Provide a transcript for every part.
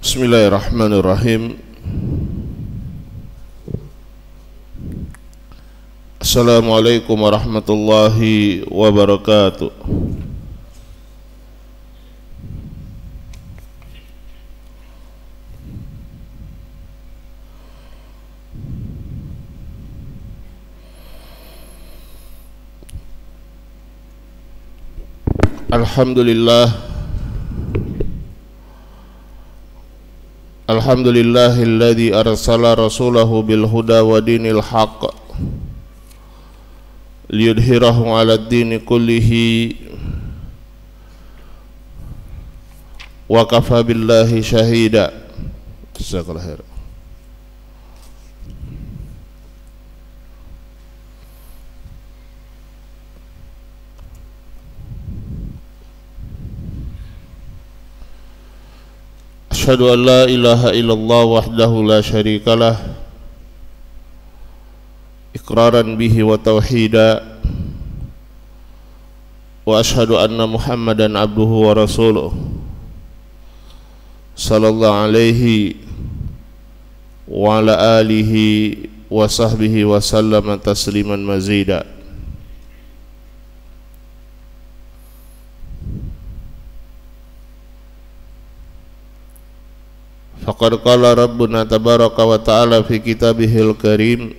Bismillahirrahmanirrahim. Assalamualaikum warahmatullahi wabarakatuh. Alhamdulillahilladzi arsala rasulahu bil huda wa dinil haqq liyudhhirahu 'alad dini kullihi wa kafa billahi syahida. Jazakallahu khair. Asyhadu an la ilaha illallah wahdahu la syarika lah iqraran bihi wa tauhida wa asyhadu anna Muhammadan abduhu wa rasuluh sallallahu alaihi wa ala alihi wa sahbihi wa sallama tasliman mazida. Faqad qala Rabbuna tabaraka wa ta'ala fi kitabihil karim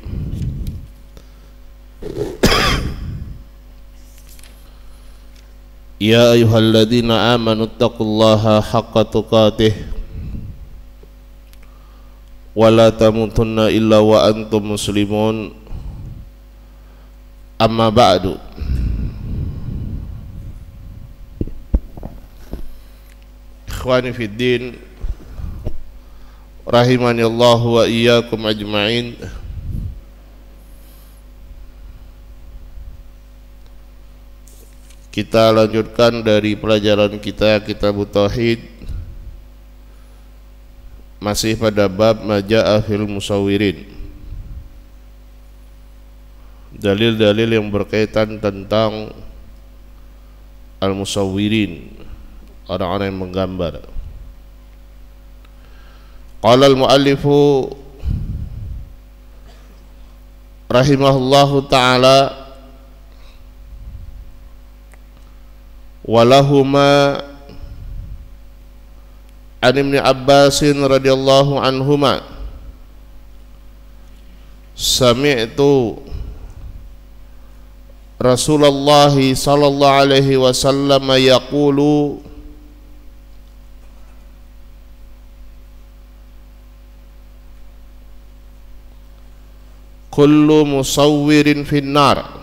Ya ayyuhalladzina amanu taqullaha haqqa tuqatih wa la tamutunna illa wa antum muslimun. Amma ba'du. Ikhwani fid din, rahimani Allah wa iyyakum ajma'in. Kita lanjutkan dari pelajaran kita Kitabut Tauhid, masih pada bab maja'a fil musawwirin, dalil-dalil yang berkaitan tentang al-musawwirin, orang-orang yang menggambar. Qala al-muallifu rahimahullahu ta'ala walahuma an Ibn Abbasin radhiyallahu anhuma sami'tu Rasulullah sallallahu alaihi wasallam yaqulu kullu musawwirin finnar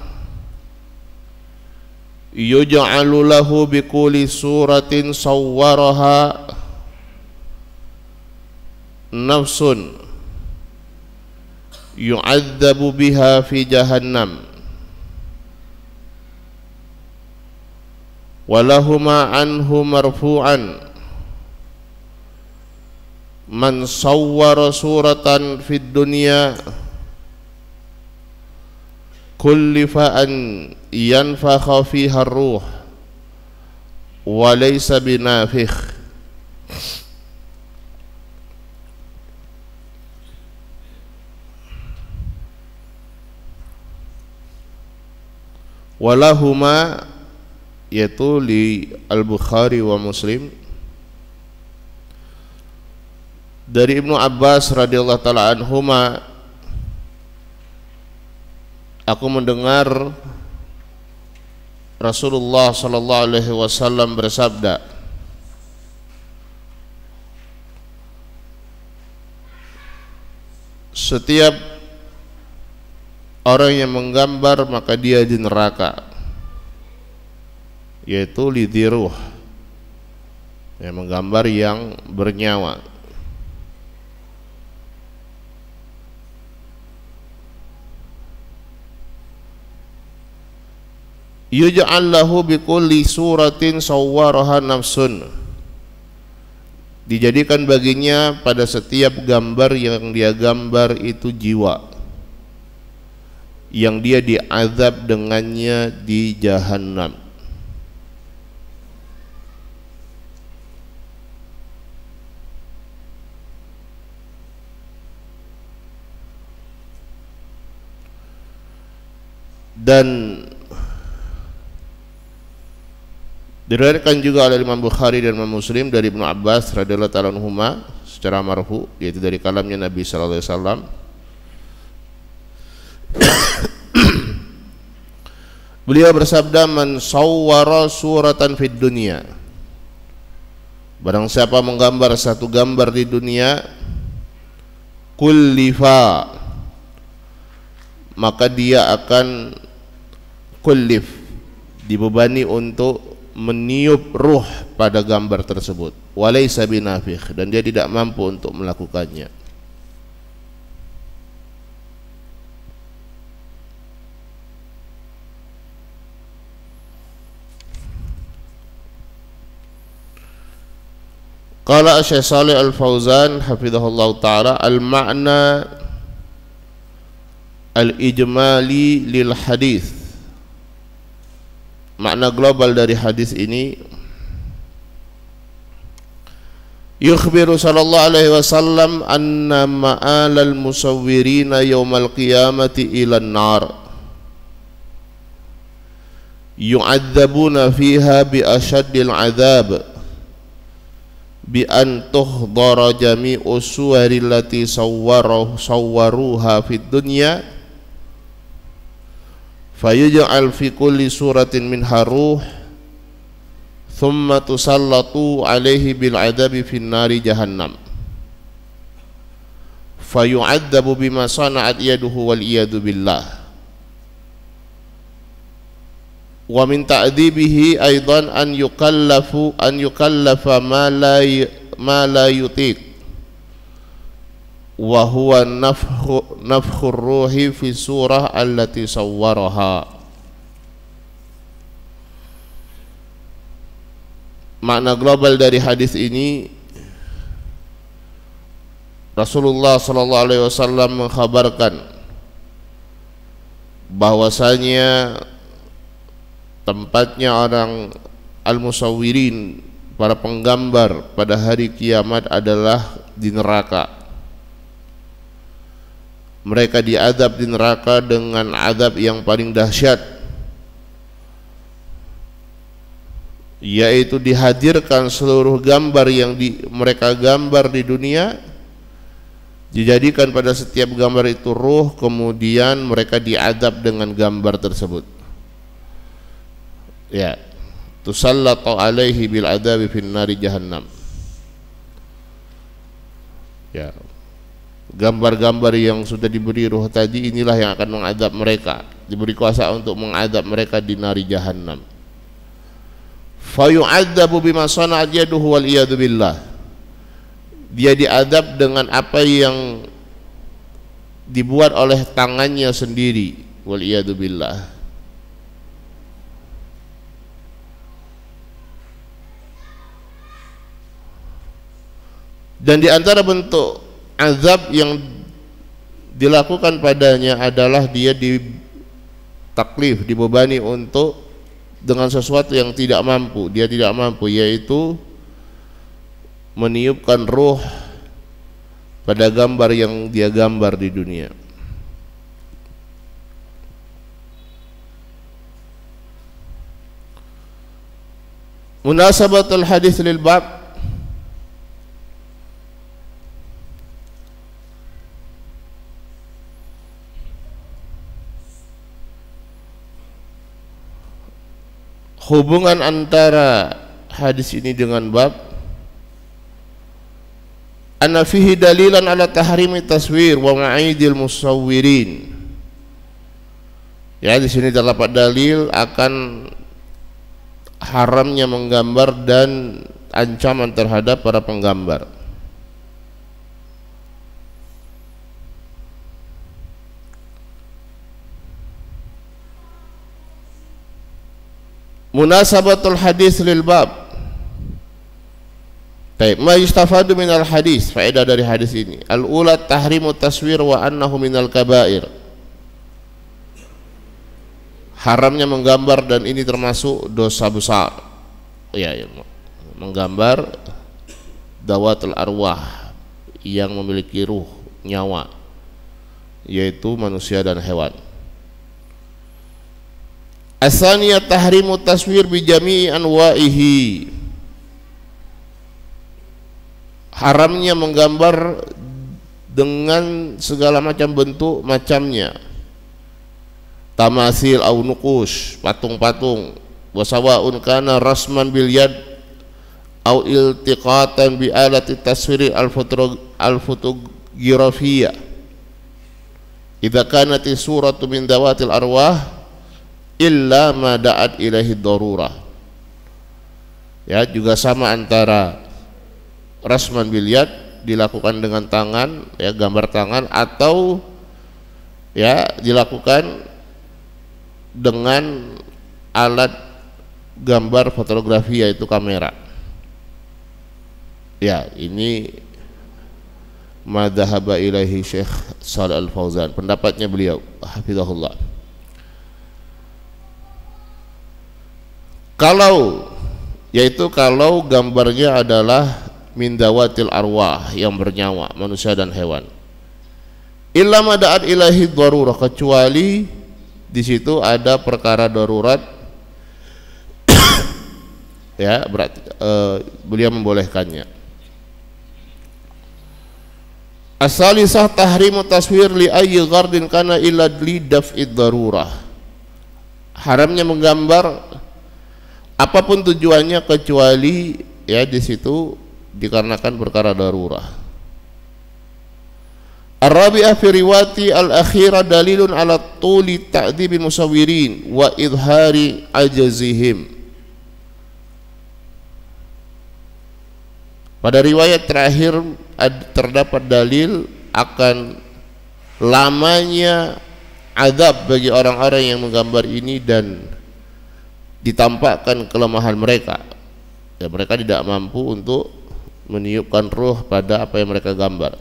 yuj'alu lahu bikulli suratin sawwaraha nafsun yu'adzabu biha fi jahannam. Walahuma anhu marfu'an man sawwara suratan fid dunya kullifa an yanfakha fiha ar-ruh wa laysa binafikh. Walahuma, yaitu li Al-Bukhari wa Muslim, dari Ibnu Abbas radhiyallahu taala anhuma, aku mendengar Rasulullah sallallahu alaihi wasallam bersabda, setiap orang yang menggambar maka dia di neraka, yaitu lidhiruh, yang menggambar yang bernyawa. Yuj'al lahu bikulli suratin sawwaraha nafsun, dijadikan baginya pada setiap gambar yang dia gambar itu jiwa yang dia diazab dengannya di Jahannam. Dan diriwayatkan juga oleh Imam Bukhari dan Imam Muslim dari Ibnu Abbas radhiyallahu ta'ala anhuma secara marfu, yaitu dari kalamnya Nabi sallallahu alaihi wasallam, beliau bersabda, man sawwara suratan fid dunya, barang siapa menggambar satu gambar di dunia, kullifa, maka dia akan kullif, dibebani untuk meniup ruh pada gambar tersebut, walaysa binafikh, dan dia tidak mampu untuk melakukannya. Qala Syekh Shalih Al-Fauzan hafizahullah ta'ala, al-ma'na al-ijmali lil hadis, makna global dari hadis ini, yukhbiru sallallahu alaihi wasallam anna ma'alal musawwirina yaumal qiyamati ilan nar yu'adzabuna fiha bi asyaddil adzab bi an tuhdara jami'u suwari allati sawwaruha fid dunya fayuj'al fi kulli suratin minha ruh thumma tusallatu alaihi bil adabi fin nari jahannam fayu'adzabu bima sana'at yaduhu wal iyadu billah. Wa min ta'dibihi aidan an yukallafa ma la yutiq wa huwa nafkhur ruhi fi surah allati sawwaraha. Makna global dari hadis ini, Rasulullah sallallahu alaihi wasallam mengkhabarkan bahwasanya tempatnya orang al-musawwirin, para penggambar pada hari kiamat adalah di neraka. Mereka diazab di neraka dengan azab yang paling dahsyat, yaitu dihadirkan seluruh gambar yang mereka gambar di dunia, dijadikan pada setiap gambar itu ruh, kemudian mereka diazab dengan gambar tersebut. Ya, tusallatu alaihi bil adabi fin nari jahannam. Ya, gambar-gambar yang sudah diberi ruh tadi inilah yang akan mengadab mereka, diberi kuasa untuk mengadab mereka di nari jahannam. Fayu'adzabu bima sana'at yaduhu wal iyadu billah. Dia diadab dengan apa yang dibuat oleh tangannya sendiri, wal iyadu billah. Dan di antara bentuk azab yang dilakukan padanya adalah dia ditaklif, dibebani untuk dengan sesuatu yang dia tidak mampu, yaitu meniupkan ruh pada gambar yang dia gambar di dunia. Munasabatul hadis lil bab, hubungan antara hadis ini dengan bab, anna fihi dalilan ala tahrimi taswir wa ma'idil musawwirin. Ya, di sini terdapat dalil akan haramnya menggambar dan ancaman terhadap para penggambar. Munasabatul hadis lil bab. Baik, ma yustafadu minal hadis, faedah dari hadis ini. Al-ula tahrimu taswir wa annahu minal kabair. Haramnya menggambar dan ini termasuk dosa besar. Ya, menggambar dawatul arwah yang memiliki ruh, nyawa, yaitu manusia dan hewan. Asaniyah tahrimu taswir bi jami'i anwa'ihi. Haramnya menggambar dengan segala macam bentuk macamnya. Tamasil au nuqush, patung-patung. Wa sawa'un kana rasman bil yad au iltiqatan bi alati taswir al-fotografiyah. Idza kanat suratu min dawatil arwah illa ma da'at ilaihi darurah. Ya, juga sama antara rasman bil yad dilakukan dengan tangan, ya, gambar tangan, atau ya dilakukan dengan alat gambar fotografi yaitu kamera. Ya, ini madhahaba ilaihi Syekh Shalih Al-Fauzan, pendapatnya beliau hafizahullah. Kalau gambarnya adalah min dawatil arwah, yang bernyawa, manusia dan hewan. Illa ma da'at ilahi darurah, kecuali di situ ada perkara darurat. Ya, berarti beliau membolehkannya. As-salisah tahrimu taswir li ayyi ghardin kana illa li daf'id darurah. Haramnya menggambar apapun tujuannya kecuali ya di situ dikarenakan perkara darurah. Ar-rabi'ah fi riwati al-akhirah dalilun ala tuli ta'dzibil musawwirin wa idhari ajazihim. Pada riwayat terakhir terdapat dalil akan lamanya azab bagi orang-orang yang menggambar ini dan ditampakkan kelemahan mereka. Ya, mereka tidak mampu untuk meniupkan ruh pada apa yang mereka gambar.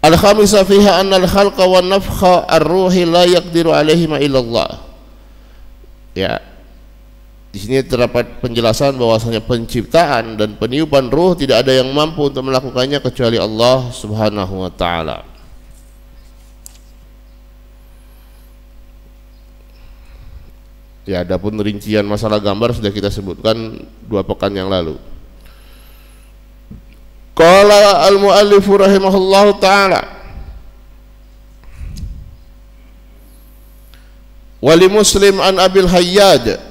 Al-khamisah fiha anna al-khalqa wa nafkha ar-ruhi la yaqdiru alaihi ma illallah. Ya, di sini terdapat penjelasan bahwasanya penciptaan dan peniupan ruh tidak ada yang mampu untuk melakukannya kecuali Allah Subhanahu wa taala. Ya, adapun rincian masalah gambar sudah kita sebutkan 2 pekan yang lalu. Qala al-muallif rahimahullahu taala wa li Muslim an Abil Hayyaj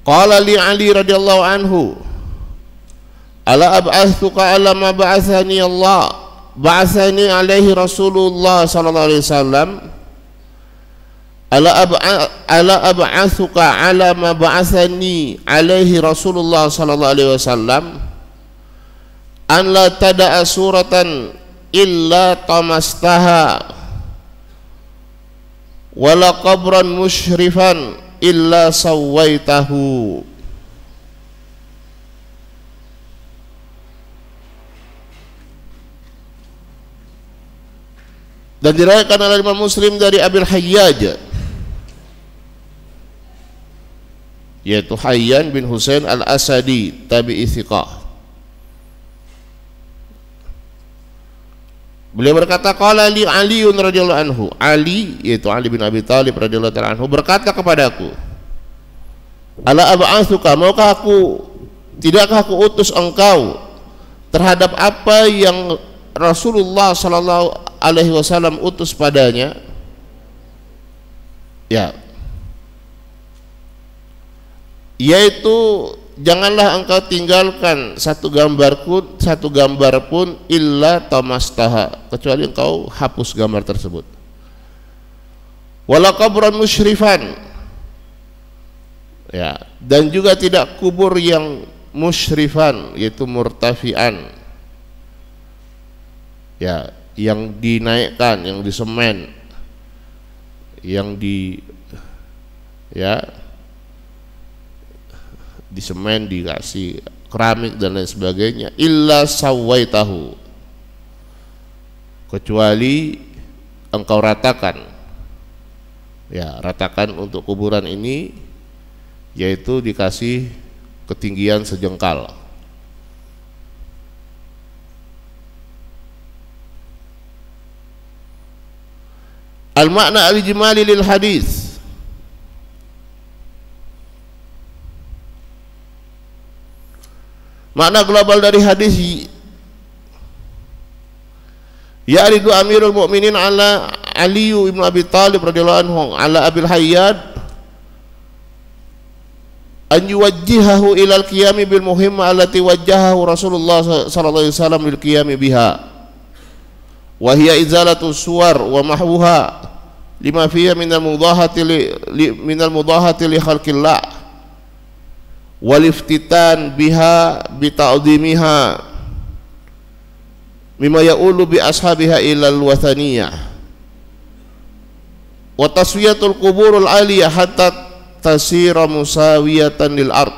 qala li Ali radhiyallahu anhu ala ab'athuka ala ma ba'athani Allah ba'athani alaihi Rasulullah sallallahu alaihi wasallam ala ab'athuka ala ma ba'athani alaihi Rasulullah sallallahu alaihi wasallam an la tada'a suratan illa tamastaha wala qabran musyrifan illa sawaitahu. Dan diriwayatkan oleh Imam Muslim dari Abil Hayyaj, yaitu Hayyan bin Husain al-Asadi, tabi'i thiqah. Beliau berkata, qala li Aliun radhiyallahu anhu, Ali yaitu Ali bin Abi Thalib radhiyallahu ta'ala anhu berkata kepadaku, ala ab'atsuka, tidakkah aku utus engkau terhadap apa yang Rasulullah sallallahu alaihi wasallam utus padanya? Ya, yaitu janganlah engkau tinggalkan satu gambar pun illa tamastaha, kecuali engkau hapus gambar tersebut. Wala qabran musyrifan, ya, dan juga tidak kubur yang musyrifan, yaitu murtafian, ya, yang dinaikkan, yang disemen, yang disemen, dikasih keramik dan lain sebagainya, illa sawaitahu, kecuali engkau ratakan, ya, ratakan untuk kuburan ini, yaitu dikasih ketinggian sejengkal. Al-makna al-ijmali lil hadis. Makna global dari hadis, ya'ridu Amirul Mukminin ala Ali ibn Abi Thalib radhiyallahu anhu ala Abil Hayyad an yuwajjihahu ila al-qiyami bil muhimma allati wajjahahu Rasulullah sallallahu alaihi wasallam lil qiyami biha wa hiya izalatu suwar wa mahwuha lima fiha minal mudahati li khalqillah wal iftitan biha bi ta'dhimiha mimma ya'ulu bi ashabiha ilal wathaniyah wa taswiyatul quburul aliyah hatta tasira musawiyatan lil ard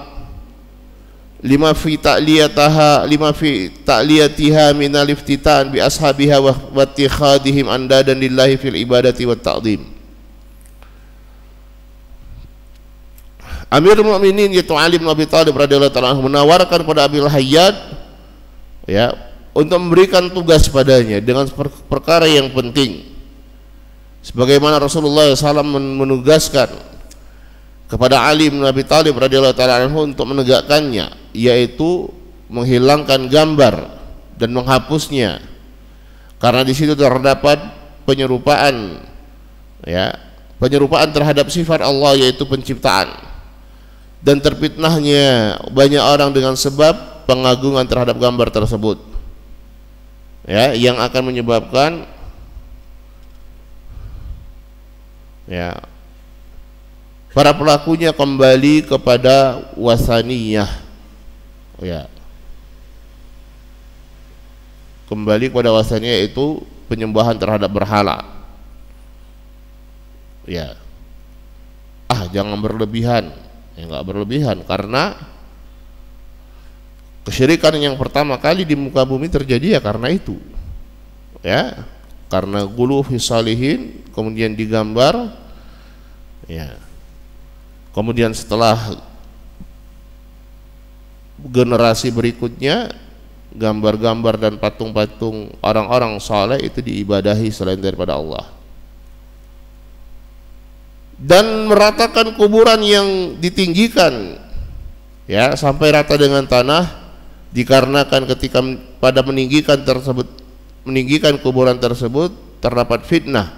lima fi ta'liyatiha minal iftitan bi ashabiha wa ittikhadihim andadan lillahi fil ibadati wat ta'dhim. Amirul Mukminin yaitu Ali bin Abi Thalib radhiyallahu ta'ala anhu menawarkan kepada Abil Hayyad ya untuk memberikan tugas padanya dengan perkara yang penting, sebagaimana Rasulullah SAW menugaskan kepada Ali bin Abi Thalib radhiyallahu ta'ala anhu untuk menegakkannya, yaitu menghilangkan gambar dan menghapusnya, karena di situ terdapat penyerupaan ya, penyerupaan terhadap sifat Allah yaitu penciptaan, dan terfitnahnya banyak orang dengan sebab pengagungan terhadap gambar tersebut ya, yang akan menyebabkan ya para pelakunya kembali kepada wasaniyah ya, kembali kepada wasaniyah itu penyembahan terhadap berhala ya. Jangan berlebihan ya, nggak berlebihan, karena kesyirikan yang pertama kali di muka bumi terjadi ya karena itu ya, karena gulu fi salihin, kemudian digambar ya, kemudian setelah generasi berikutnya gambar-gambar dan patung-patung orang-orang saleh itu diibadahi selain daripada Allah, dan meratakan kuburan yang ditinggikan ya sampai rata dengan tanah, dikarenakan ketika pada meninggikan kuburan tersebut terdapat fitnah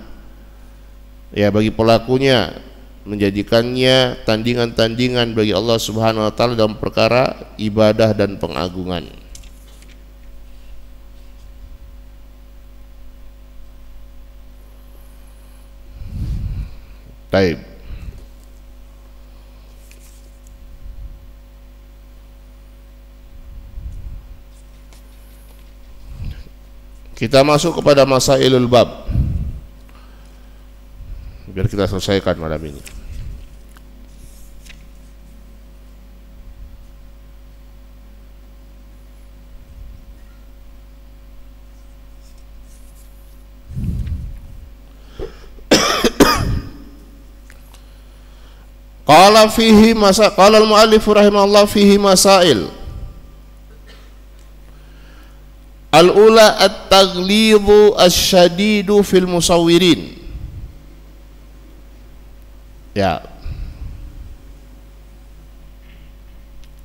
ya bagi pelakunya, menjadikannya tandingan-tandingan bagi Allah Subhanahu wa taala dalam perkara ibadah dan pengagungan. Baik. Kita masuk kepada masailul bab, biar kita selesaikan malam ini. Qala al-muallif rahimahullah fihi masail. Al-ula at-taghlidhu asy-syadidu fil musawwirin. Ya.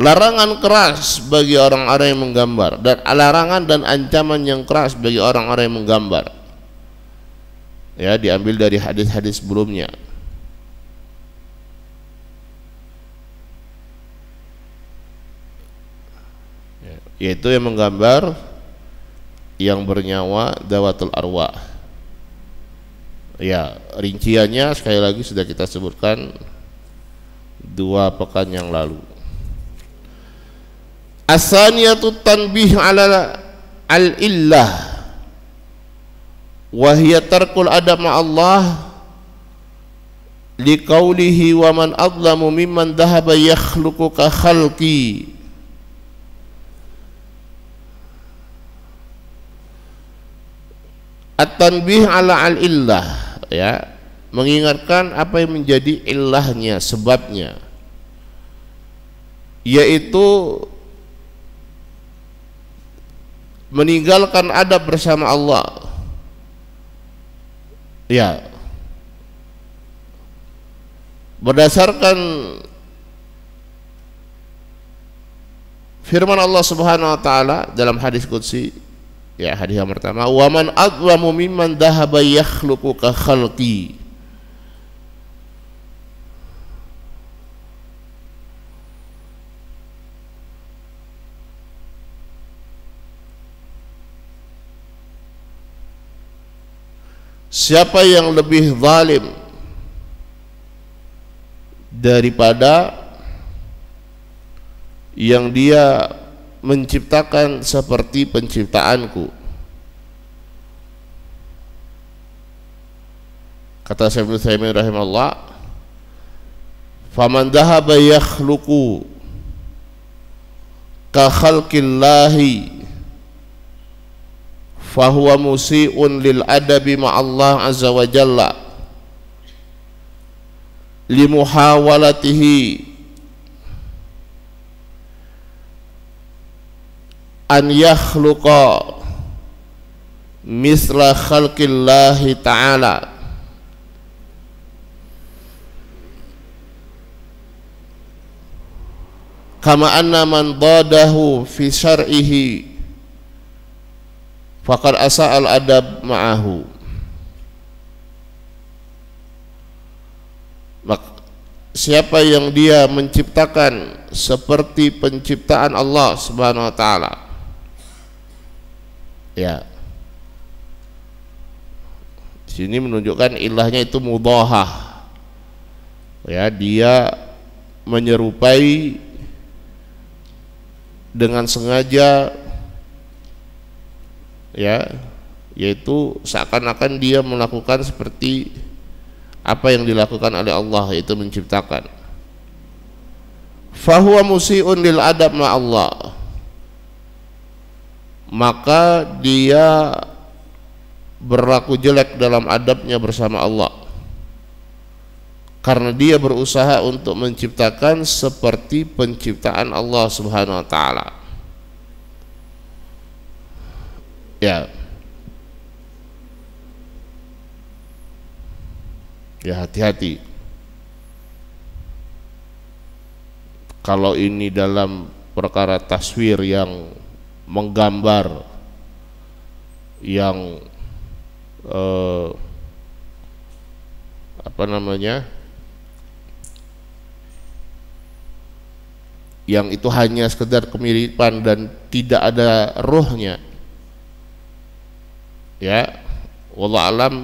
Larangan keras bagi orang-orang yang menggambar, dan larangan dan ancaman yang keras bagi orang-orang yang menggambar. Ya, diambil dari hadis-hadis sebelumnya. Yaitu yang menggambar yang bernyawa dawatul arwah. Ya, rinciannya sekali lagi sudah kita sebutkan 2 pekan yang lalu. As-saniyatu tanbih ala al-illah wa hiya tarkul adab ma'allah liqaulihi wa man adlamu mimman dhahaba yakhluqu ka khalqi. At-tanbih ala al-illah ya, mengingatkan apa yang menjadi illahnya, sebabnya, yaitu meninggalkan adab bersama Allah ya, berdasarkan firman Allah Subhanahu wa taala dalam hadis qudsi, ya hadis yang pertama, wa man adzlamu mimman dhahaba yakhluqu ka khalqi. Siapa yang lebih zalim daripada yang dia menciptakan seperti penciptaanku? Kata Syekh Ibnu Utsaimin rahimahullah, faman dhahaba yakhluqu ka khalqillahi fahuwa musi'un lil adabi ma'allah azza wa jalla limuhawalatihi an yakhluqa misla khalqillahi ta'ala kama anna man dadahu fi syar'ihi faqad asa'al adab ma'ahu. Siapa yang dia menciptakan seperti penciptaan Allah Subhanahu wa taala, ya, di sini menunjukkan ilahnya itu mudahah, ya, dia menyerupai dengan sengaja, ya, yaitu seakan-akan dia melakukan seperti apa yang dilakukan oleh Allah, yaitu menciptakan. Fahuwa musi'un lil adab ma'allah, maka dia berlaku jelek dalam adabnya bersama Allah karena dia berusaha untuk menciptakan seperti penciptaan Allah Subhanahu wa taala. Ya, ya, hati-hati kalau ini dalam perkara taswir yang menggambar, yang apa namanya, yang itu hanya sekedar kemiripan dan tidak ada ruhnya, ya, wallahu alam.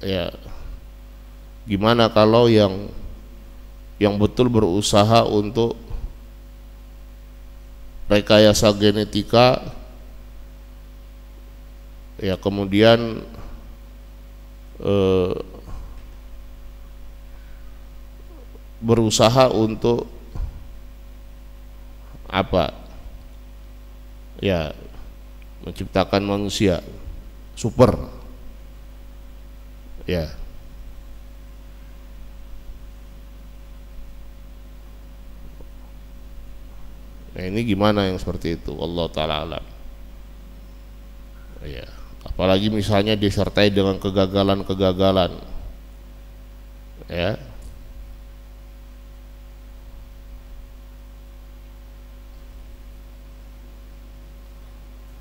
Ya, gimana kalau yang betul berusaha untuk rekayasa genetika, ya, kemudian berusaha untuk apa, ya, menciptakan manusia super, ya. Nah, ini gimana yang seperti itu? Allah ta'ala alam. Ya, apalagi misalnya disertai dengan kegagalan-kegagalan, ya.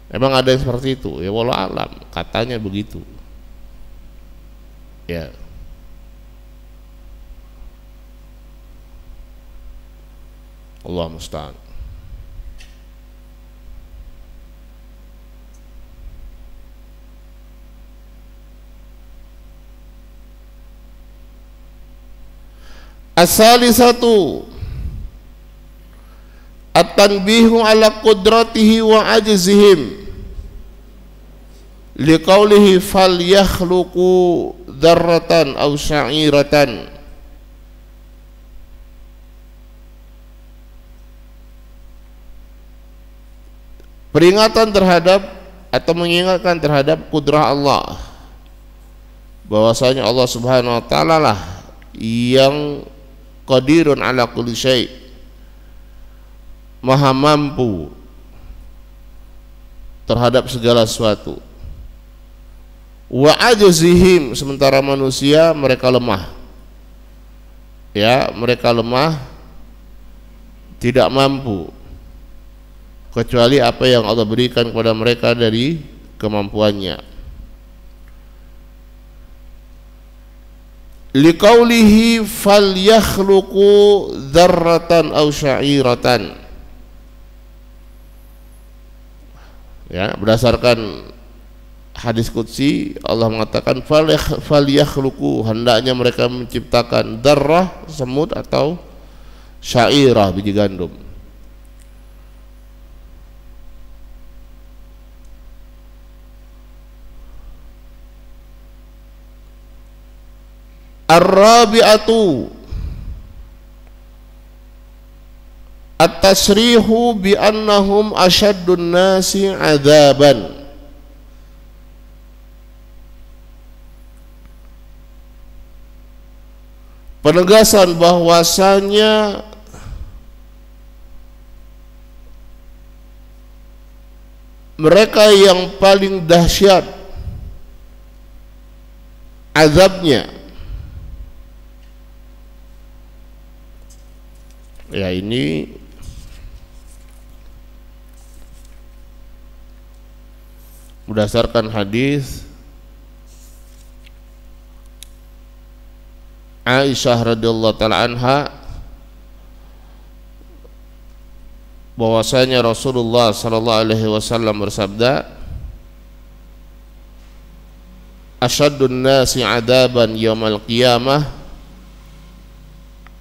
Emang ada yang seperti itu? Ya wallahu alam, katanya begitu. Ya. Allah musta'an. As-salisatu at-tanbihu ala qudratihi wa ajzihim liqaulihi fal yakhluqu dzarratan aw sya'iratan. Peringatan terhadap atau mengingatkan terhadap kudrah Allah, bahwasanya Allah Subhanahu wa taala lah yang qadirun ala kulli syai', maha mampu terhadap segala sesuatu. Wa ajzihim, sementara manusia mereka lemah. ya, mereka lemah, tidak mampu kecuali apa yang Allah berikan kepada mereka dari kemampuannya. Liqaulihi falyakhluqu dzarratan aw sya'iratan. Ya, berdasarkan hadis qudsi Allah mengatakan falyakhluqu, hendaknya mereka menciptakan dzarrah, semut, atau sya'irah, biji gandum. Ar-rabi'atu at-tasrihu bi annahum asyaddun nasi adzaban. Penegasan bahwasanya mereka yang paling dahsyat azabnya. Ya, ini berdasarkan hadis Aisyah radhiyallahu taala anha bahwasanya Rasulullah sallallahu alaihi wasallam bersabda, asyaddun nasi adaban yaumal qiyamah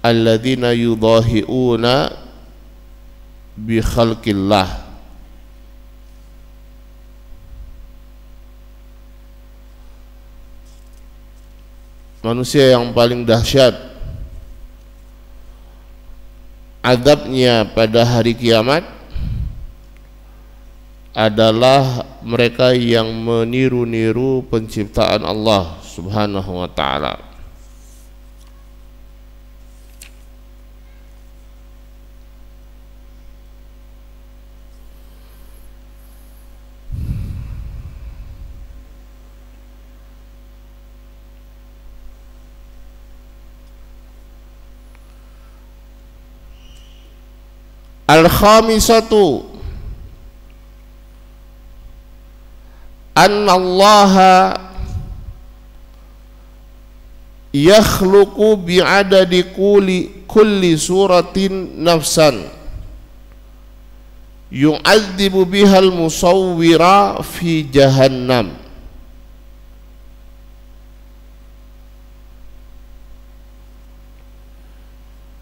alladzina yudahiuna bi khalqillah. Manusia yang paling dahsyat azabnya pada hari kiamat adalah mereka yang meniru-niru penciptaan Allah Subhanahu wa ta'ala. Al-khamisatu anna Allaha yakhluqu bi'adadi kulli suratin nafsan yu'adzibu bihal musawwira fi jahannam.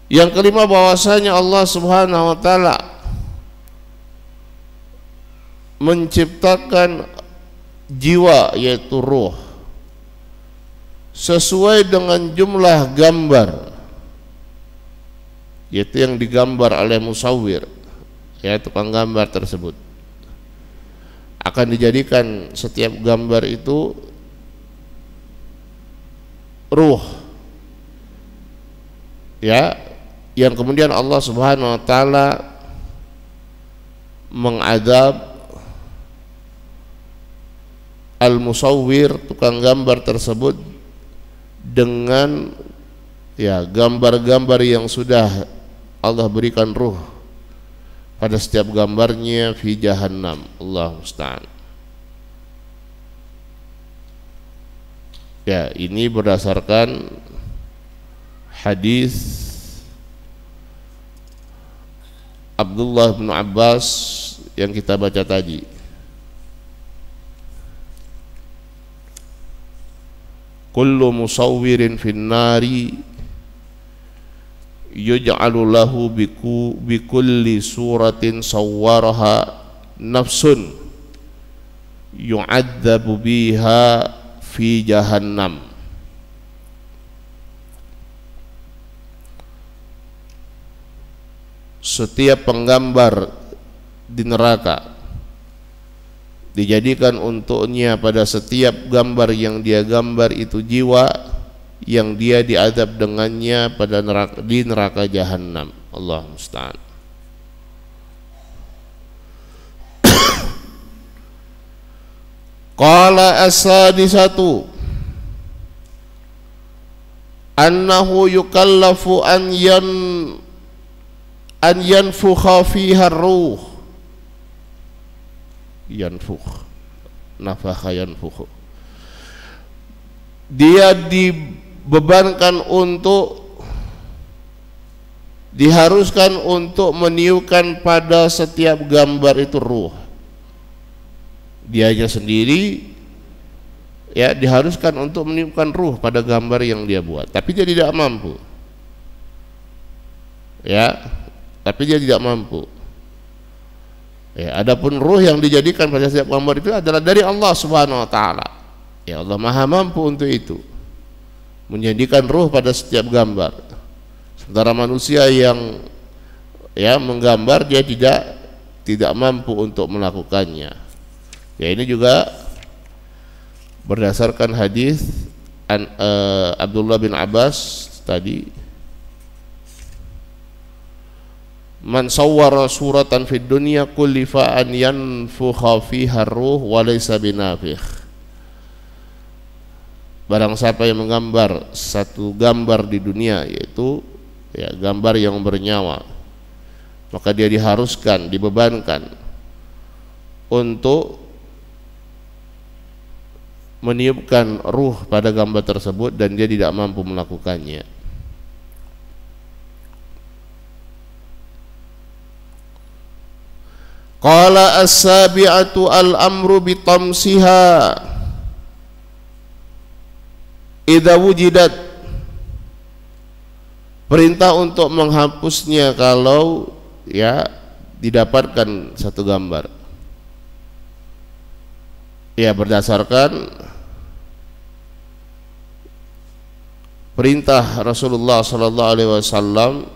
Yang kelima, bahwasanya Allah Subhanahu wa taala menciptakan jiwa, yaitu ruh, sesuai dengan jumlah gambar, yaitu yang digambar oleh musawwir, ya, tukang gambar tersebut. Akan dijadikan setiap gambar itu ruh, ya, yang kemudian Allah Subhanahu wa taala mengadab al-musawwir, tukang gambar tersebut, dengan, ya, gambar-gambar yang sudah Allah berikan ruh pada setiap gambarnya fi jahannam. Allah musta'an. Ya, ini berdasarkan hadis Abdullah bin Abbas yang kita baca tadi. Kullu musawwirin fin nari yuj'alu lahu bikulli suratin sawwaraha nafsun yu'adzabu biha fi jahannam. Setiap penggambar di neraka dijadikan untuknya pada setiap gambar yang dia gambar itu jiwa yang dia diazab dengannya pada neraka, di neraka jahannam. Allah musta'an. Qala as-sadisatu annahu yukallafu an yanfukha fiha ruh. Yanfukh, nafakha yanfukh, dia dibebankan diharuskan untuk meniupkan pada setiap gambar itu ruh. Dianya sendiri ya diharuskan untuk meniupkan ruh pada gambar yang dia buat, tapi dia tidak mampu. Ya, tapi dia tidak mampu. Ya, adapun ruh yang dijadikan pada setiap gambar itu adalah dari Allah Subhanahu wa taala. Ya, Allah Maha mampu untuk itu. Menjadikan ruh pada setiap gambar. Sementara manusia yang ya menggambar dia tidak mampu untuk melakukannya. Ya, ini juga berdasarkan hadis Abdullah bin Abbas tadi, man sawwara suratan fid dunya kullifa an yanfukha fiha ruh wa laysa binafikh. Barang siapa yang menggambar satu gambar di dunia, yaitu ya gambar yang bernyawa, maka dia diharuskan, dibebankan untuk meniupkan ruh pada gambar tersebut dan dia tidak mampu melakukannya. Qala as-sabi'atu al-amru bitamsiha idza wujidat, perintah untuk menghapusnya kalau ya didapatkan satu gambar. Ya, berdasarkan perintah Rasulullah sallallahu alaihi wasallam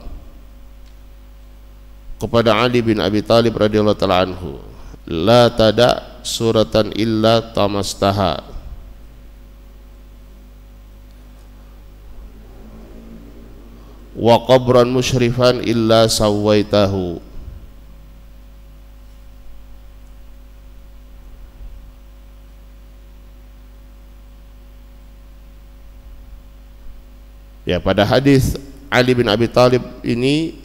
kepada Ali bin Abi Thalib radhiyallahu taala anhu, la tada suratan illa tamastaha, wa qabran musyrifan illa sawaitahu. Ya, pada hadis Ali bin Abi Thalib ini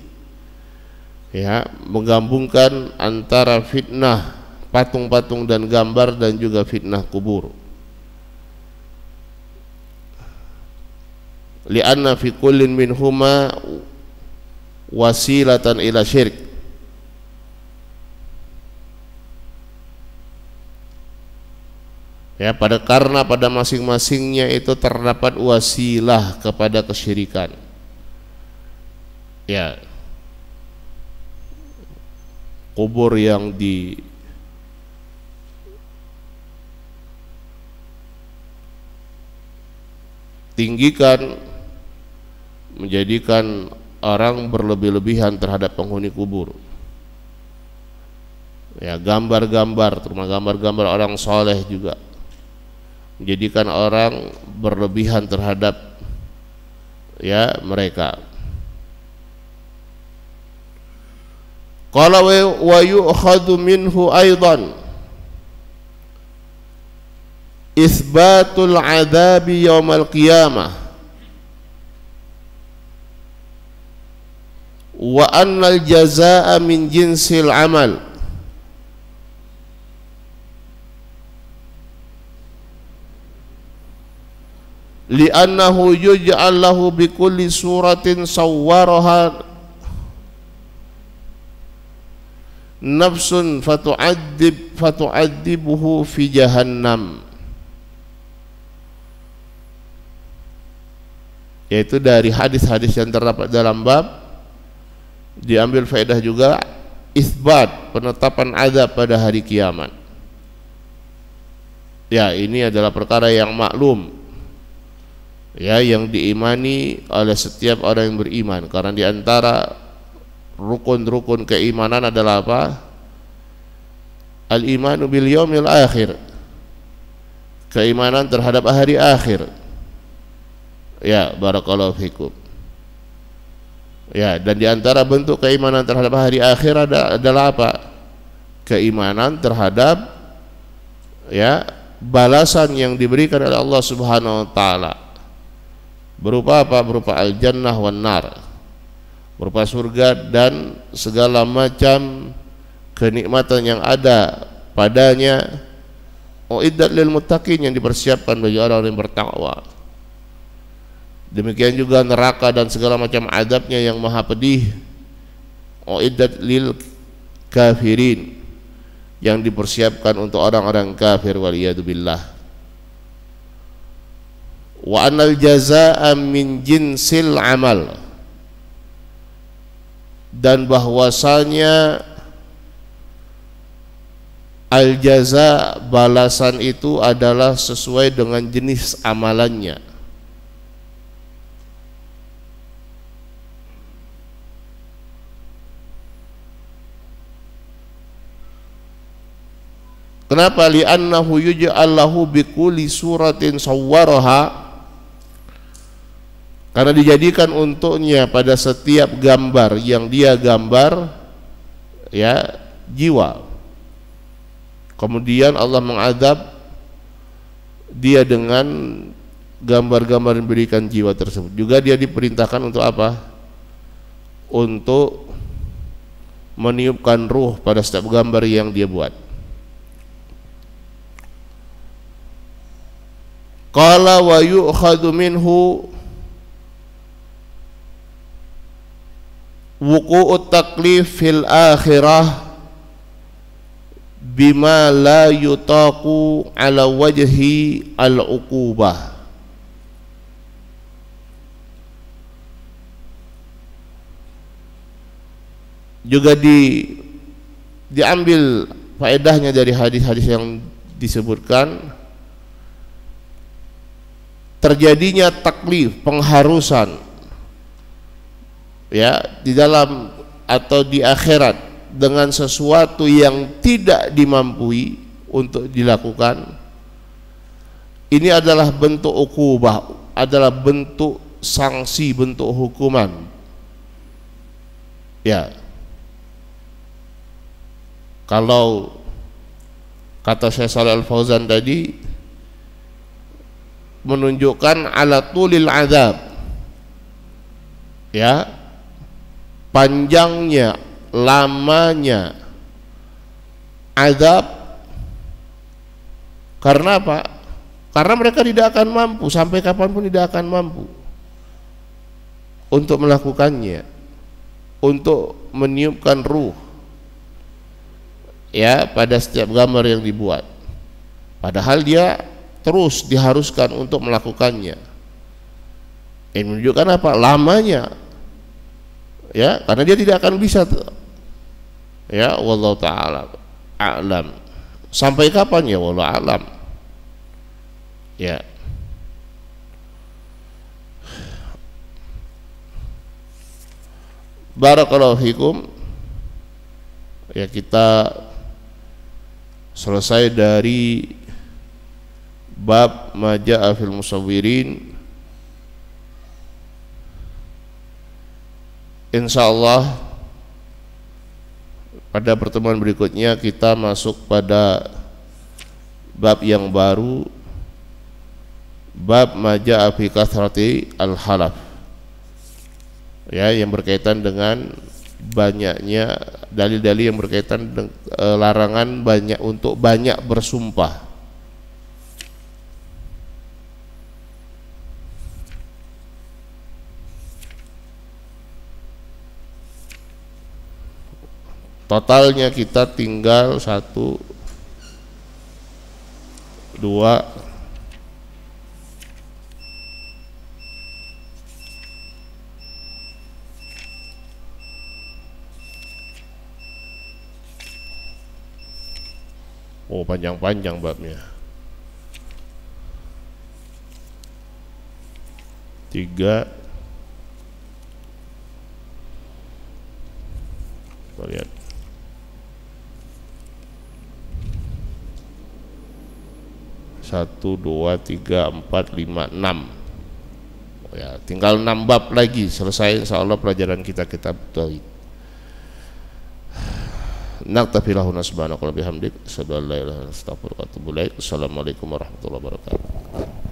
ya menggabungkan antara fitnah patung-patung dan gambar dan juga fitnah kubur. Li'anna fi kullin minhuma wasilatan ila syirk. Ya, karena pada masing-masingnya itu terdapat wasilah kepada kesyirikan. Ya, kubur yang ditinggikan menjadikan orang berlebih-lebihan terhadap penghuni kubur. Ya, gambar-gambar, terutama gambar-gambar orang soleh juga menjadikan orang berlebihan terhadap ya mereka. Qala wa yu'khadhu minhu aidan isbatul adzabi yaumal qiyamah wa annal jazaa'a min jinsil amal. Li'annahu yuj'al lahu bi kulli suratin sawwaraha nafsun fatu'adzibuhu fi jahannam. Yaitu dari hadis-hadis yang terdapat dalam bab diambil faedah juga isbat penetapan azab pada hari kiamat. Ya, ini adalah perkara yang maklum, ya, yang diimani oleh setiap orang yang beriman, karena diantara rukun-rukun keimanan adalah apa? Al-imanu bil yaumil akhir, keimanan terhadap hari akhir. Ya, barakallahu fikum. Ya, dan diantara bentuk keimanan terhadap hari akhir adalah apa? Keimanan terhadap ya balasan yang diberikan oleh Allah Subhanahu wa taala. Berupa apa? Berupa al-jannah wan nar, berupa surga dan segala macam kenikmatan yang ada padanya. Uiddat lil muttaqin, yang dipersiapkan bagi orang yang bertakwa. Demikian juga neraka dan segala macam adabnya yang maha pedih. Uiddat lil kafirin, yang dipersiapkan untuk orang-orang kafir, waliyadu billah. Wa anal jazaa'a min jinsil amal, dan bahwasanya al-jaza, balasan itu adalah sesuai dengan jenis amalannya. Kenapa? Li'annahu yuj'al lahu bikulli suratin sawwaraha, karena dijadikan untuknya pada setiap gambar yang dia gambar, ya, jiwa. Kemudian Allah mengadab dia dengan gambar-gambar yang berikan jiwa tersebut. Juga dia diperintahkan untuk apa? Untuk meniupkan ruh pada setiap gambar yang dia buat. Qala wa yu'khadhu minhu wuqu'ut taklif fil akhirah bima la yutaqu ala wajhi al-uqubah. Juga diambil faedahnya dari hadis-hadis yang disebutkan, terjadinya taklif, pengharusan, ya, di dalam atau di akhirat dengan sesuatu yang tidak dimampui untuk dilakukan. Ini adalah bentuk uqubah, adalah bentuk sanksi, bentuk hukuman, ya. Kalau kata Syekh Shalih Al-Fauzan tadi, menunjukkan ala tulil azab, ya, panjangnya, lamanya azab. Karena apa? Karena mereka tidak akan mampu, sampai kapanpun tidak akan mampu untuk melakukannya, untuk meniupkan ruh, ya, pada setiap gambar yang dibuat. Padahal dia terus diharuskan untuk melakukannya. Ini menunjukkan apa? Lamanya, ya, karena dia tidak akan bisa, ya. Wallahu ta'ala a'lam. Sampai kapan? Ya wallahu a'lam, ya. Barakallahu fikum. Ya, kita selesai dari bab maja'a fil musawwirin. Insyaallah pada pertemuan berikutnya kita masuk pada bab yang baru, bab maja'a fi kathrati al-halaf, ya, yang berkaitan dengan banyaknya dalil-dalil yang berkaitan dengan larangan banyak untuk banyak bersumpah. Totalnya kita tinggal 1, 2, oh, panjang-panjang babnya. 3, kita lihat. 1, 2, 3, 4, 5, 6. Ya, tinggal 6 bab lagi selesai insyaallah pelajaran kita kitab tauhid. Naktafi lahuna subhanaka wa bihamdik, asyhadu an la ilaha illa anta astaghfiruka wa atubu ilaik. Assalamualaikum warahmatullahi wabarakatuh.